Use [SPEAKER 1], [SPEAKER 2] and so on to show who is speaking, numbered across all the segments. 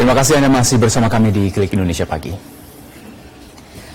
[SPEAKER 1] Terima kasih Anda masih bersama kami di Klik Indonesia Pagi.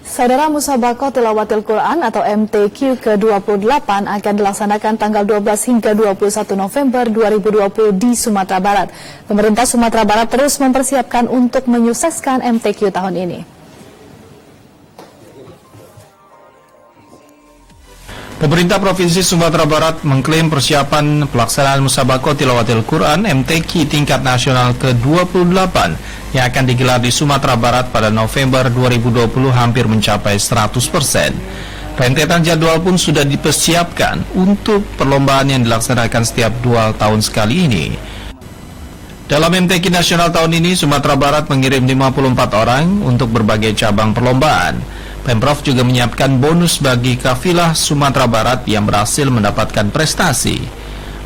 [SPEAKER 2] Saudara, Musabaqah Tilawatil Quran atau MTQ ke-28 akan dilaksanakan tanggal 12 hingga 21 November 2020 di Sumatera Barat. Pemerintah Sumatera Barat terus mempersiapkan untuk menyukseskan MTQ tahun ini.
[SPEAKER 3] Pemerintah Provinsi Sumatera Barat mengklaim persiapan pelaksanaan Musabaqah Tilawatil Quran MTQ tingkat nasional ke-28 yang akan digelar di Sumatera Barat pada November 2020 hampir mencapai 100%. Rentetan jadwal pun sudah dipersiapkan untuk perlombaan yang dilaksanakan setiap 2 tahun sekali ini. Dalam MTQ nasional tahun ini, Sumatera Barat mengirim 54 orang untuk berbagai cabang perlombaan. Pemprov juga menyiapkan bonus bagi kafilah Sumatera Barat yang berhasil mendapatkan prestasi.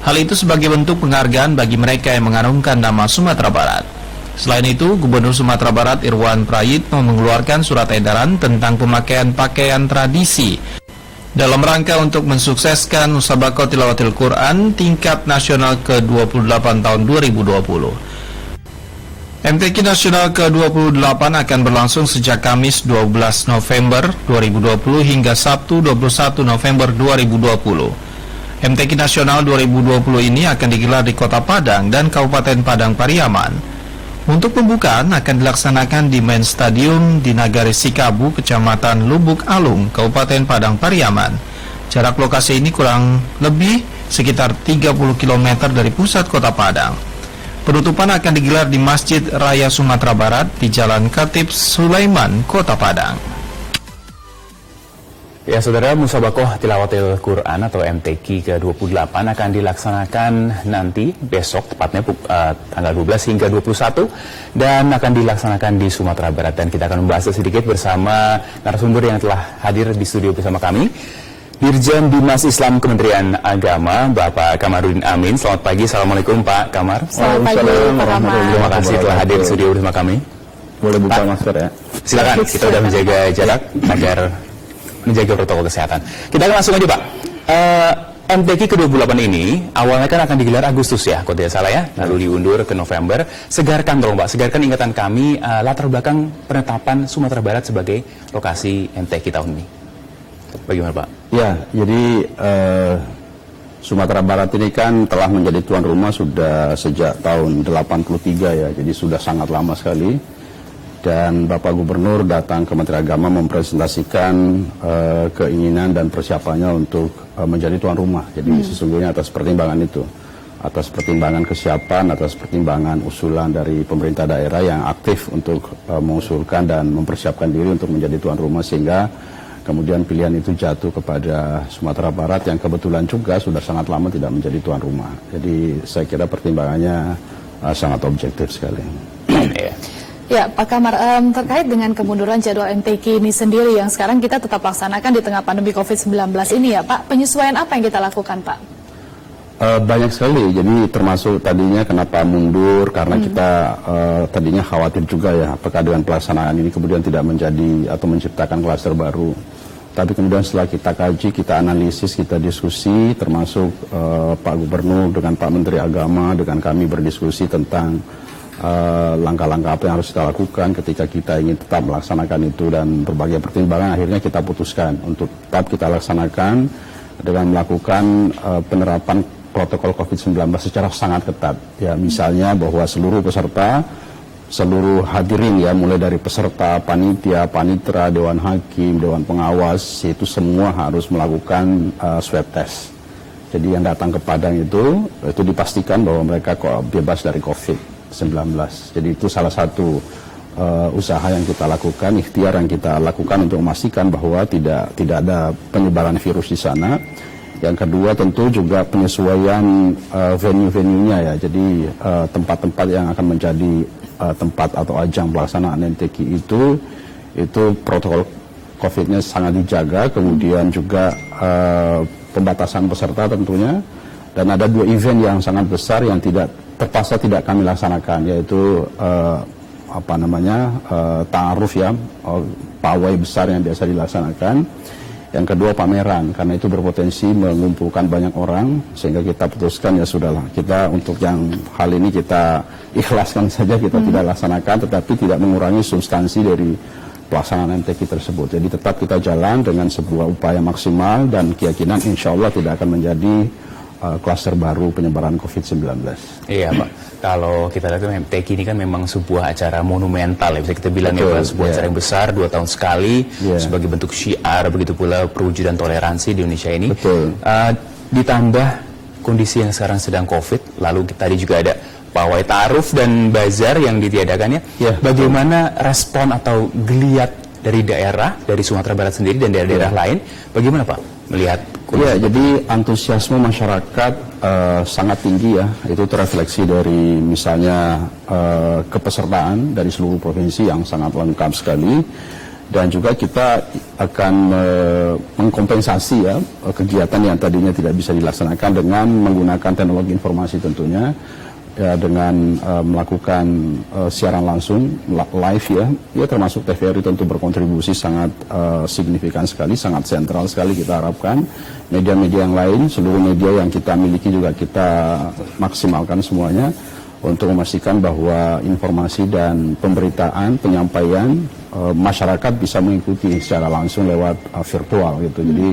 [SPEAKER 3] Hal itu sebagai bentuk penghargaan bagi mereka yang mengharumkan nama Sumatera Barat. Selain itu, Gubernur Sumatera Barat Irwan Prayitno mengeluarkan surat edaran tentang pemakaian pakaian tradisi dalam rangka untuk mensukseskan Musabaqah Tilawatil Quran tingkat nasional ke-28 tahun 2020. MTQ Nasional ke-28 akan berlangsung sejak Kamis 12 November 2020 hingga Sabtu 21 November 2020. MTQ Nasional 2020 ini akan digelar di Kota Padang dan Kabupaten Padang Pariaman. Untuk pembukaan akan dilaksanakan di Main Stadium di Nagari Sikabu, Kecamatan Lubuk Alung, Kabupaten Padang Pariaman. Jarak lokasi ini kurang lebih sekitar 30 km dari pusat Kota Padang. Penutupan akan digelar di Masjid Raya Sumatera Barat di Jalan Khatib Sulaiman, Kota Padang.
[SPEAKER 1] Ya saudara, Musabaqah Tilawatil Quran atau MTQ ke-28 akan dilaksanakan nanti besok, tepatnya tanggal 12 hingga 21, dan akan dilaksanakan di Sumatera Barat. Dan kita akan membahas sedikit bersama narasumber yang telah hadir di studio bersama kami. Dirjen Bimas Islam Kementerian Agama, Bapak Kamarudin Amin. Selamat pagi, Assalamualaikum Pak Kamar.
[SPEAKER 2] Selamat pagi, Pak Kamar.
[SPEAKER 1] Terima kasih telah hadir di studio bersama kami.
[SPEAKER 4] Boleh buka
[SPEAKER 1] Pak,
[SPEAKER 4] masker ya?
[SPEAKER 1] Silakan, kita sudah menjaga jarak agar menjaga protokol kesehatan. Kita akan langsung aja Pak. MTQ ke-28 ini awalnya kan akan digelar Agustus ya, kalau tidak salah ya, lalu diundur ke November. Segarkan dong Pak, segarkan ingatan kami latar belakang penetapan Sumatera Barat sebagai lokasi MTQ tahun ini. Bagaimana Pak?
[SPEAKER 4] Ya, jadi Sumatera Barat ini kan telah menjadi tuan rumah sudah sejak tahun 83 ya, jadi sudah sangat lama sekali. Dan Bapak Gubernur datang ke Kementerian Agama mempresentasikan keinginan dan persiapannya untuk menjadi tuan rumah. Jadi sesungguhnya atas pertimbangan itu, atas pertimbangan kesiapan, atas pertimbangan usulan dari pemerintah daerah yang aktif untuk mengusulkan dan mempersiapkan diri untuk menjadi tuan rumah, sehingga kemudian pilihan itu jatuh kepada Sumatera Barat yang kebetulan juga sudah sangat lama tidak menjadi tuan rumah. Jadi saya kira pertimbangannya sangat objektif sekali.
[SPEAKER 2] Ya, Pak Kamar, terkait dengan kemunduran jadwal MTQ ini sendiri yang sekarang kita tetap laksanakan di tengah pandemi COVID-19 ini ya Pak, penyesuaian apa yang kita lakukan Pak?
[SPEAKER 4] Banyak sekali, jadi termasuk tadinya kenapa mundur, karena kita tadinya khawatir juga ya, apakah dengan pelaksanaan ini kemudian tidak menjadi atau menciptakan klaster baru. Tapi kemudian setelah kita kaji, kita analisis, kita diskusi, termasuk Pak Gubernur dengan Pak Menteri Agama, dengan kami berdiskusi tentang langkah-langkah apa yang harus kita lakukan ketika kita ingin tetap melaksanakan itu, dan berbagai pertimbangan akhirnya kita putuskan untuk tetap kita laksanakan dengan melakukan penerapan protokol COVID-19 secara sangat ketat. Ya, misalnya bahwa seluruh peserta, seluruh hadirin ya, mulai dari peserta, panitia, panitera, dewan hakim, dewan pengawas, itu semua harus melakukan swab test. Jadi yang datang ke Padang itu dipastikan bahwa mereka bebas dari COVID-19. Jadi itu salah satu usaha yang kita lakukan, ikhtiar yang kita lakukan untuk memastikan bahwa tidak ada penyebaran virus di sana. Yang kedua tentu juga penyesuaian venue-venuenya ya. Jadi tempat-tempat yang akan menjadi tempat atau ajang pelaksanaan MTQ itu protokol COVID-nya sangat dijaga. Kemudian juga pembatasan peserta tentunya. Dan ada 2 event yang sangat besar yang terpaksa tidak kami laksanakan, yaitu ta'aruf ya, pawai besar yang biasa dilaksanakan. Yang kedua pameran, karena itu berpotensi mengumpulkan banyak orang, sehingga kita putuskan ya sudahlah, kita untuk yang hal ini kita ikhlaskan saja, kita tidak laksanakan, tetapi tidak mengurangi substansi dari pelaksanaan MTQ tersebut. Jadi tetap kita jalan dengan sebuah upaya maksimal dan keyakinan insya Allah tidak akan menjadi klaster baru penyebaran COVID-19.
[SPEAKER 1] Iya Pak, kalau kita lihat MTQ ini kan memang sebuah acara monumental ya, bisa kita bilang ya Pak, sebuah acara yang besar 2 tahun sekali sebagai bentuk syiar, begitu pula perwujudan toleransi di Indonesia ini. Ditambah kondisi yang sekarang sedang COVID, lalu tadi juga ada pawai ta'aruf dan bazar yang ditiadakannya. Bagaimana respon atau geliat dari daerah, dari Sumatera Barat sendiri dan daerah-daerah lain, bagaimana Pak melihat kondisi?
[SPEAKER 4] Ya, jadi antusiasme masyarakat sangat tinggi ya, itu terefleksi dari misalnya kepesertaan dari seluruh provinsi yang sangat lengkap sekali, dan juga kita akan mengkompensasi ya kegiatan yang tadinya tidak bisa dilaksanakan dengan menggunakan teknologi informasi tentunya. Ya, dengan melakukan siaran langsung live ya termasuk TVRI tentu berkontribusi sangat signifikan sekali, sangat sentral sekali. Kita harapkan media-media yang lain, seluruh media yang kita miliki juga kita maksimalkan semuanya untuk memastikan bahwa informasi dan pemberitaan, penyampaian masyarakat bisa mengikuti secara langsung lewat virtual gitu. Jadi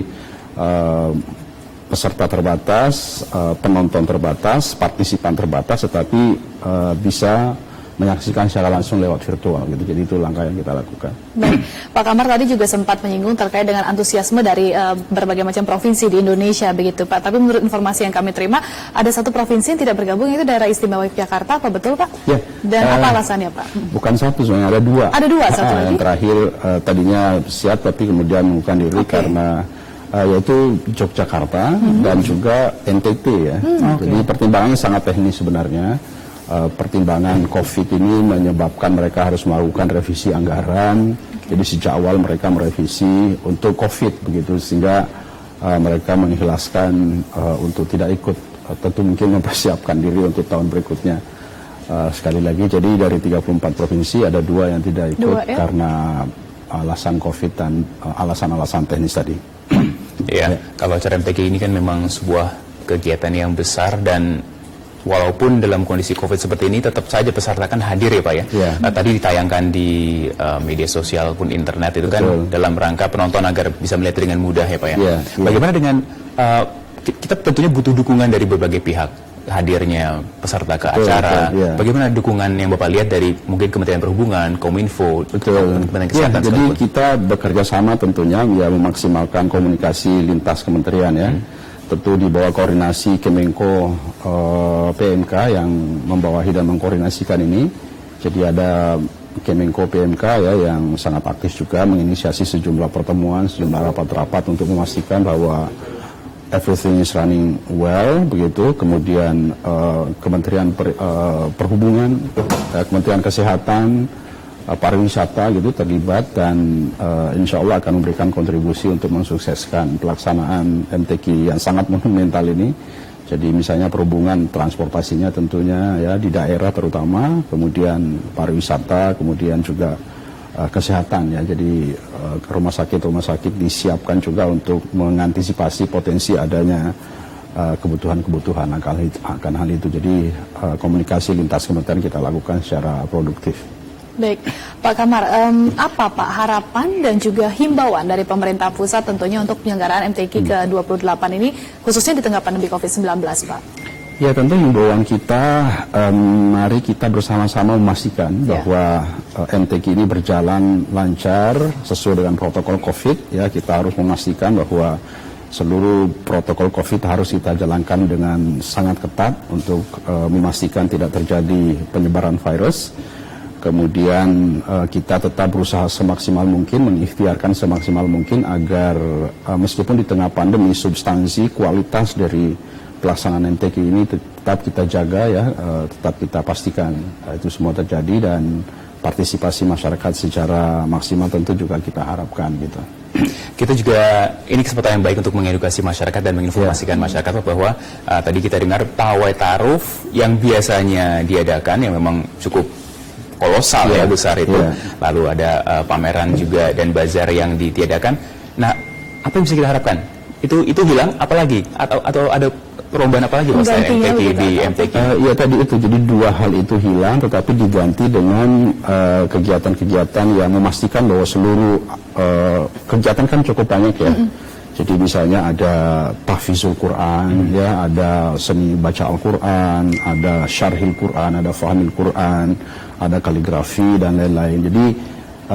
[SPEAKER 4] peserta terbatas, penonton terbatas, partisipan terbatas, tetapi bisa menyaksikan secara langsung lewat virtual gitu. Jadi itu langkah yang kita lakukan.
[SPEAKER 2] Baik, Pak Kamar tadi juga sempat menyinggung terkait dengan antusiasme dari berbagai macam provinsi di Indonesia begitu Pak. Tapi menurut informasi yang kami terima, ada satu provinsi yang tidak bergabung, yaitu Daerah Istimewa Yogyakarta, apa betul Pak?
[SPEAKER 4] Ya.
[SPEAKER 2] Dan apa alasannya Pak?
[SPEAKER 4] Bukan satu, sebenarnya ada 2.
[SPEAKER 2] Ada 2, satu lagi?
[SPEAKER 4] Yang terakhir tadinya siap tapi kemudian mengundurkan diri karena yaitu Yogyakarta dan juga NTT ya. Jadi pertimbangannya sangat teknis sebenarnya. Pertimbangan COVID ini menyebabkan mereka harus melakukan revisi anggaran. Jadi sejak awal mereka merevisi untuk COVID begitu, sehingga mereka mengikhlaskan untuk tidak ikut. Tentu mungkin mempersiapkan diri untuk tahun berikutnya. Sekali lagi, jadi dari 34 provinsi ada 2 yang tidak ikut karena alasan COVID dan alasan-alasan teknis tadi.
[SPEAKER 1] Ya, kalau acara MTQ ini kan memang sebuah kegiatan yang besar, dan walaupun dalam kondisi COVID seperti ini tetap saja peserta kan hadir ya Pak ya. Tadi ditayangkan di media sosial pun internet itu kan dalam rangka penonton agar bisa melihat dengan mudah ya Pak ya. Bagaimana dengan kita tentunya butuh dukungan dari berbagai pihak, hadirnya peserta ke acara. Bagaimana dukungan yang Bapak lihat dari mungkin Kementerian Perhubungan, Kominfo, Kementerian Kesehatan?
[SPEAKER 4] Jadi kita bekerja sama tentunya ya, memaksimalkan komunikasi lintas kementerian ya. Tentu di bawah koordinasi Kemenko PMK yang membawahi dan mengkoordinasikan ini. Jadi ada Kemenko PMK ya yang sangat aktif juga menginisiasi sejumlah pertemuan, sejumlah rapat-rapat untuk memastikan bahwa everything is running well begitu. Kemudian Kementerian Perhubungan, Kementerian Kesehatan, pariwisata gitu terlibat, dan insya Allah akan memberikan kontribusi untuk mensukseskan pelaksanaan MTQ yang sangat monumental ini. Jadi misalnya perhubungan, transportasinya tentunya ya di daerah terutama, kemudian pariwisata, kemudian juga kesehatan ya. Jadi rumah sakit disiapkan juga untuk mengantisipasi potensi adanya kebutuhan-kebutuhan akan hal itu. Jadi komunikasi lintas kementerian kita lakukan secara produktif.
[SPEAKER 2] Baik, Pak Kamar, apa Pak harapan dan juga himbauan dari pemerintah pusat tentunya untuk penyelenggaraan MTQ ke-28 ini, khususnya di tengah pandemi COVID-19 Pak?
[SPEAKER 4] Ya, tentu himbauan kita, mari kita bersama-sama memastikan bahwa MTQ ini berjalan lancar sesuai dengan protokol COVID. Ya, kita harus memastikan bahwa seluruh protokol COVID harus kita jalankan dengan sangat ketat untuk memastikan tidak terjadi penyebaran virus. Kemudian kita tetap berusaha semaksimal mungkin, mengikhtiarkan semaksimal mungkin agar meskipun di tengah pandemi, substansi, kualitas dari pelaksanaan MTQ ini tetap kita jaga ya, tetap kita pastikan itu semua terjadi, dan partisipasi masyarakat secara maksimal tentu juga kita harapkan gitu.
[SPEAKER 1] Kita juga, ini kesempatan yang baik untuk mengedukasi masyarakat dan menginformasikan masyarakat bahwa tadi kita dengar pawai ta'aruf yang biasanya diadakan yang memang cukup kolosal besar itu, lalu ada pameran juga dan bazar yang ditiadakan. Nah, apa yang bisa kita harapkan? Itu hilang, apalagi? Atau ada perubahan apa lagi Mas
[SPEAKER 2] Gantinya
[SPEAKER 1] MTQ
[SPEAKER 2] begitu,
[SPEAKER 1] di
[SPEAKER 2] atau
[SPEAKER 1] MTQ?
[SPEAKER 4] Ya tadi itu, jadi dua hal itu hilang tetapi diganti dengan kegiatan-kegiatan yang memastikan bahwa seluruh kegiatan kan cukup banyak ya. Jadi misalnya ada tahfizul Quran, ya, ada seni baca Al-Quran, ada syarhil Quran, ada fahamil Quran, ada kaligrafi dan lain-lain. Jadi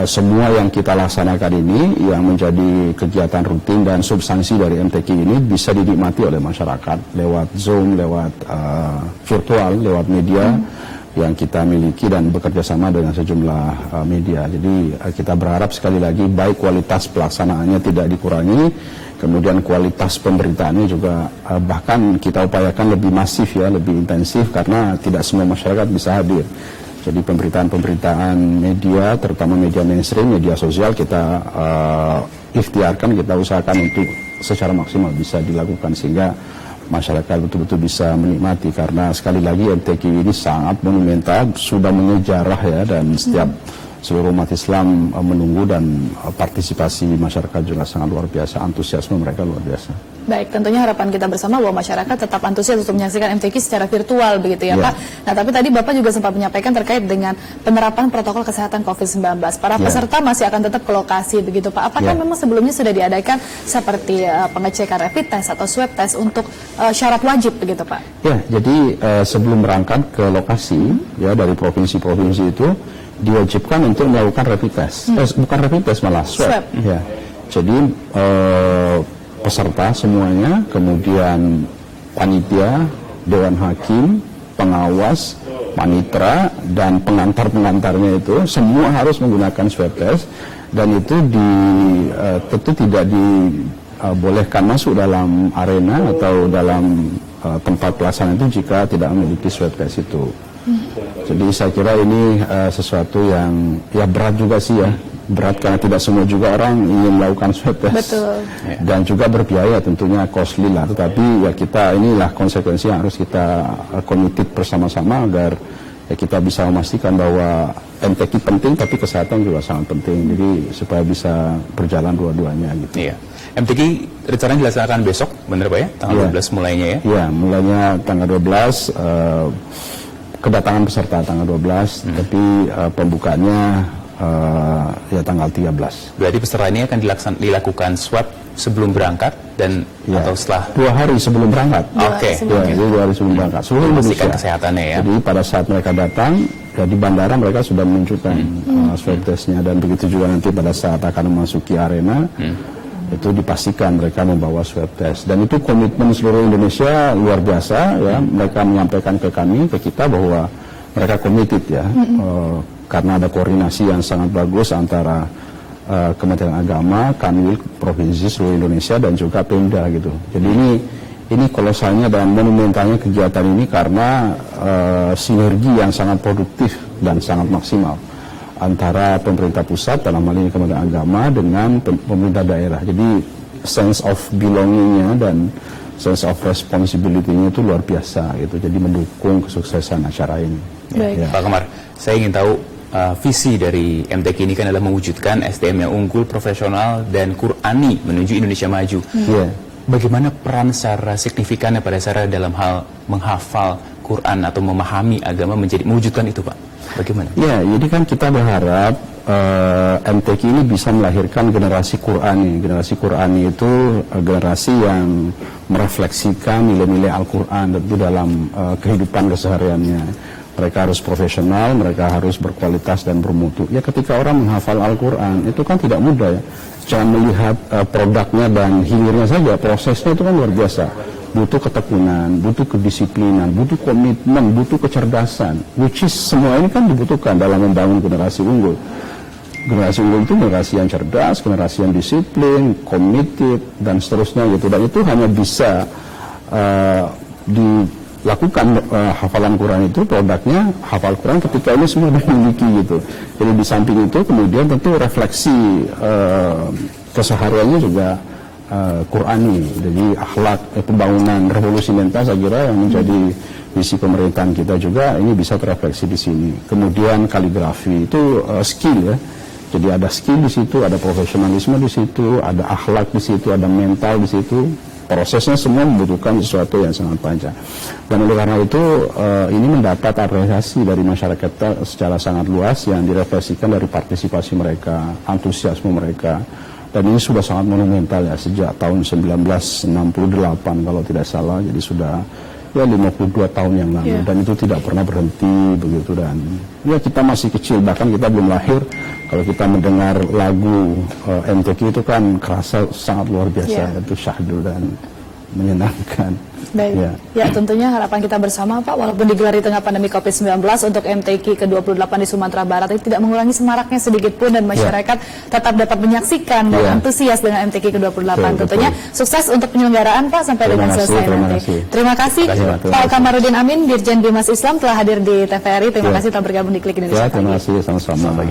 [SPEAKER 4] semua yang kita laksanakan ini yang menjadi kegiatan rutin dan substansi dari MTQ ini bisa dinikmati oleh masyarakat lewat Zoom, lewat virtual, lewat media yang kita miliki dan bekerja sama dengan sejumlah media. Jadi kita berharap sekali lagi baik kualitas pelaksanaannya tidak dikurangi, kemudian kualitas pemberitaannya juga bahkan kita upayakan lebih masif ya, lebih intensif karena tidak semua masyarakat bisa hadir. Jadi pemberitaan-pemberitaan media, terutama media mainstream, media sosial kita ikhtiarkan, kita usahakan untuk secara maksimal bisa dilakukan sehingga masyarakat betul-betul bisa menikmati karena sekali lagi MTQ ini sangat monumental, sudah menyejarah ya, dan setiap seluruh umat Islam menunggu dan partisipasi masyarakat juga sangat luar biasa, antusiasme mereka luar biasa.
[SPEAKER 2] Baik, tentunya harapan kita bersama bahwa masyarakat tetap antusias untuk menyaksikan MTQ secara virtual begitu ya Pak. Nah, tapi tadi Bapak juga sempat menyampaikan terkait dengan penerapan protokol kesehatan COVID-19. Para peserta masih akan tetap ke lokasi begitu Pak. Apakah memang sebelumnya sudah diadakan seperti pengecekan rapid test atau swab test untuk syarat wajib begitu Pak? Ya,
[SPEAKER 4] jadi sebelum berangkat ke lokasi ya dari provinsi-provinsi itu diwajibkan untuk melakukan rapid test. Bukan rapid test, malah swab. Ya. Jadi peserta semuanya, kemudian panitia, dewan hakim, pengawas, panitera, dan pengantar-pengantarnya itu semua harus menggunakan swab test, dan itu tentu tidak dibolehkan masuk dalam arena atau dalam tempat pelaksanaan itu jika tidak memiliki swab test itu. Jadi saya kira ini sesuatu yang ya berat juga sih ya. Berat karena tidak semua juga orang ingin melakukan swab test.
[SPEAKER 2] Betul.
[SPEAKER 4] Dan juga berbiaya, tentunya costly lah. Tetapi ya kita, inilah konsekuensi yang harus kita committed bersama-sama agar ya kita bisa memastikan bahwa MTQ penting tapi kesehatan juga sangat penting. Jadi supaya bisa berjalan dua-duanya gitu.
[SPEAKER 1] Iya. MTQ rencananya dilaksanakan besok, benar Pak ya? Tanggal 12 mulainya ya? Iya,
[SPEAKER 4] mulainya tanggal 12, kedatangan peserta tanggal 12, tapi pembukaannya ya tanggal 13.
[SPEAKER 1] Berarti peserta ini akan dilakukan swab sebelum berangkat dan atau setelah
[SPEAKER 4] 2 hari sebelum berangkat.
[SPEAKER 1] Oke.
[SPEAKER 4] Ya, jadi 2 hari sebelum berangkat. Seluruh Indonesia.
[SPEAKER 1] Kesehatannya ya.
[SPEAKER 4] Jadi pada saat mereka datang ya di bandara mereka sudah menunjukkan swab testnya, dan begitu juga nanti pada saat akan memasuki arena itu dipastikan mereka membawa swab test, dan itu komitmen seluruh Indonesia luar biasa ya. Mereka menyampaikan ke kami, ke kita bahwa mereka committed ya. Karena ada koordinasi yang sangat bagus antara Kementerian Agama, Kanwil Provinsi seluruh Indonesia dan juga Pemda gitu. Jadi ini kolosalnya dan monumentalnya kegiatan ini karena sinergi yang sangat produktif dan sangat maksimal antara pemerintah pusat, dalam hal ini Kementerian Agama, dengan pemerintah daerah. Jadi sense of belongingnya dan sense of responsibility-nya itu luar biasa gitu. Jadi mendukung kesuksesan acara ini.
[SPEAKER 1] Ya. Pak Qamar, saya ingin tahu visi dari MTQ ini kan adalah mewujudkan SDM yang unggul, profesional, dan Qurani menuju Indonesia maju. Bagaimana peran secara signifikannya pada saya dalam hal menghafal Quran atau memahami agama mewujudkan itu Pak? Bagaimana? Ya,
[SPEAKER 4] jadi kan kita berharap MTQ ini bisa melahirkan generasi Qurani. Generasi Qurani itu generasi yang merefleksikan nilai-nilai Al-Quran tentu dalam kehidupan kesehariannya. Mereka harus profesional, mereka harus berkualitas dan bermutu. Ya, ketika orang menghafal Al-Quran itu kan tidak mudah ya. Jangan melihat produknya dan hilirnya saja, prosesnya itu kan luar biasa. Butuh ketekunan, butuh kedisiplinan, butuh komitmen, butuh kecerdasan, which is semua ini kan dibutuhkan dalam membangun generasi unggul. Generasi unggul itu generasi yang cerdas, generasi yang disiplin, committed, dan seterusnya gitu. Dan itu hanya bisa dilakukan hafalan Quran itu, produknya hafal Quran ketika ini semua dimiliki gitu. Jadi di samping itu kemudian tentu refleksi kesehariannya juga Qurani. Jadi akhlak, pembangunan revolusi mental saya kira yang menjadi visi pemerintahan kita juga ini bisa terefleksi di sini. Kemudian kaligrafi itu skill ya. Jadi ada skill di situ, ada profesionalisme di situ, ada akhlak di situ, ada mental di situ. Prosesnya semua membutuhkan sesuatu yang sangat panjang. Dan oleh karena itu ini mendapat apresiasi dari masyarakat kita secara sangat luas yang direfleksikan dari partisipasi mereka, antusiasme mereka. Dan ini sudah sangat monumental ya, sejak tahun 1968 kalau tidak salah. Jadi sudah ya 52 tahun yang lalu, dan itu tidak pernah berhenti begitu. Dan ya kita masih kecil, bahkan kita belum lahir. Kalau kita mendengar lagu MTQ itu kan kerasa sangat luar biasa, itu syahdu dan menyenangkan.
[SPEAKER 2] Baik, ya tentunya harapan kita bersama Pak, walaupun digelar di tengah pandemi COVID-19 untuk MTQ ke-28 di Sumatera Barat itu tidak mengurangi semaraknya sedikit pun, dan masyarakat tetap dapat menyaksikan dan antusias dengan MTQ ke-28. Tentunya sukses untuk penyelenggaraan Pak sampai dengan selesai nanti. Terima kasih Pak Kamarudin Amin, Dirjen Bimas Islam telah hadir di TVRI. Terima kasih telah bergabung di Klik Indonesia.
[SPEAKER 4] Terima kasih, sama-sama.